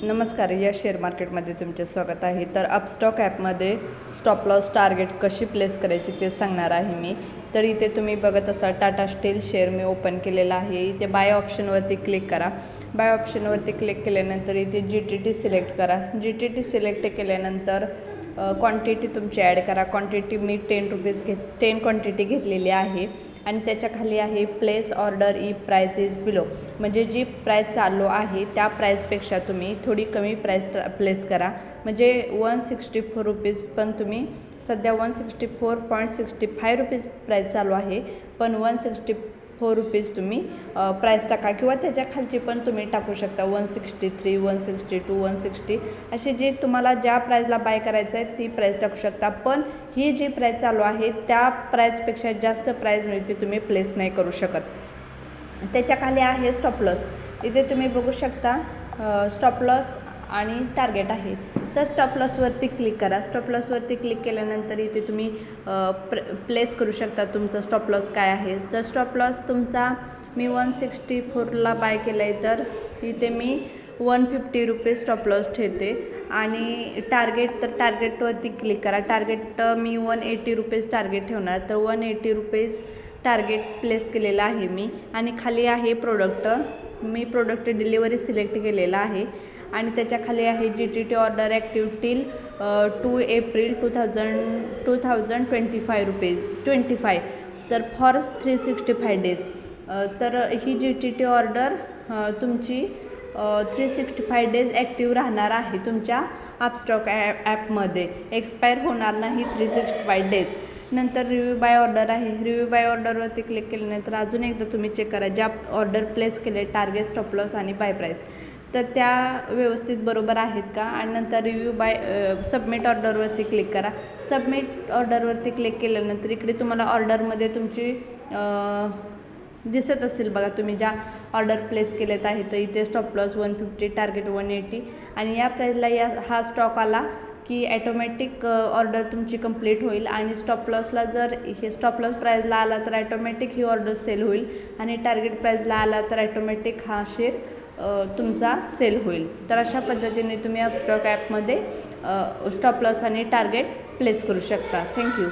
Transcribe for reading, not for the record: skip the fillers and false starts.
नमस्कार, या शेअर मार्केटमध्ये तुमचे स्वागत आहे. तर अपस्टॉक ॲपमध्ये स्टॉप लॉस टार्गेट कशी प्लेस करायची ते सांगणार आहे मी. तर इथे तुम्ही बघत असाल टाटा स्टील शेअर मी ओपन केलेला आहे. इथे बाय ऑप्शनवरती क्लिक करा. बाय ऑप्शनवरती क्लिक केल्यानंतर इथे GTT सिलेक्ट करा. GTT सिलेक्ट केल्यानंतर क्वांटिटी तुमची ॲड करा. क्वांटिटी मी 10 क्वांटिटी घेतलेली आहे आणि त्याच्याखाली आहे place order price is below, म्हणजे जी प्राईस चालू आहे त्या प्राईसपेक्षा तुम्ही थोडी कमी प्राईस प्लेस करा. म्हणजे 164 रुपीज, पण तुम्ही सध्या 164.65 रुपीज प्राईस चालू आहे, पण 164 रुपीज तुम्ही प्राईस टाका किंवा त्याच्या खालची पण तुम्ही टाकू शकता. 163, 162, 160 असे जे तुम्हाला ज्या प्राईजला बाय करायचं आहे ती प्राईस टाकू शकता. पण ही जी प्राईस चालू आहे त्या प्राईजपेक्षा जास्त प्राईज मिळते तुम्ही प्लेस नाही करू शकत. त्याच्याखाली आहे स्टॉप लॉस. इथे तुम्ही बघू शकता स्टॉप लॉस आणि टार्गेट आहे. तर स्टॉप लॉसवरती क्लिक करा. स्टॉप लॉसवरती क्लिक केल्यानंतर इथे तुम्ही प्लेस करू शकता तुमचं स्टॉप लॉस काय आहे. तर स्टॉप लॉस तुमचा मी 164ला बाय केला आहे, तर इथे मी 150 रुपीज स्टॉप लॉस ठेवते. आणि टार्गेट, तर टार्गेटवरती क्लिक करा. टार्गेट मी 180 रुपीज टार्गेट ठेवणार, तर 180 रुपीज टार्गेट प्लेस केलेला आहे मी. आणि खाली आहे प्रोडक्ट, मी प्रोडक्ट डिलिव्हरी सिलेक्ट केलेला आहे. आणि त्याच्याखाली आहे GTT order active till 2 April 2025 rupees 25, तर फॉर 365 डेज. तर ही GTT ऑर्डर तुमची 365 डेज ॲक्टिव्ह राहणार आहे तुमच्या अपस्टॉक ॲपमध्ये. एक्सपायर होणार नाही 365 डेज. नंतर रिव्ह्यू बाय ऑर्डर आहे. रिव्ह्यू बाय ऑर्डरवरती क्लिक केल्यानंतर अजून एकदा तुम्ही चेक करा ज्या ऑर्डर प्लेस केले टार्गेट, स्टॉप लॉस आणि बाय प्राईस, तर त्या व्यवस्थित बरोबर आहेत का. आणि नंतर रिव्ह्यू बाय सबमिट ऑर्डरवरती क्लिक करा. सबमिट ऑर्डरवरती क्लिक केल्यानंतर इकडे तुम्हाला ऑर्डरमध्ये तुमची दिसत असेल बघा, तुम्ही ज्या ऑर्डर प्लेस केलेत आहे. तर इथे स्टॉप लॉस 150, टार्गेट 180 आणि या प्राईजला हा स्टॉक आला की ॲटोमॅटिक ऑर्डर तुमची कंप्लीट होईल. आणि स्टॉप लॉसला जर हे स्टॉप लॉस प्राईजला आला तर ॲटोमॅटिक ही ऑर्डर सेल होईल. आणि टार्गेट प्राईजला आला तर ॲटोमॅटिक हा शेअर तुमचा सेल होईल. तर अशा पद्धतीने तुम्ही अपस्टॉक ॲपमध्ये स्टॉप लॉस आणि टार्गेट प्लेस करू शकता. थँक्यू.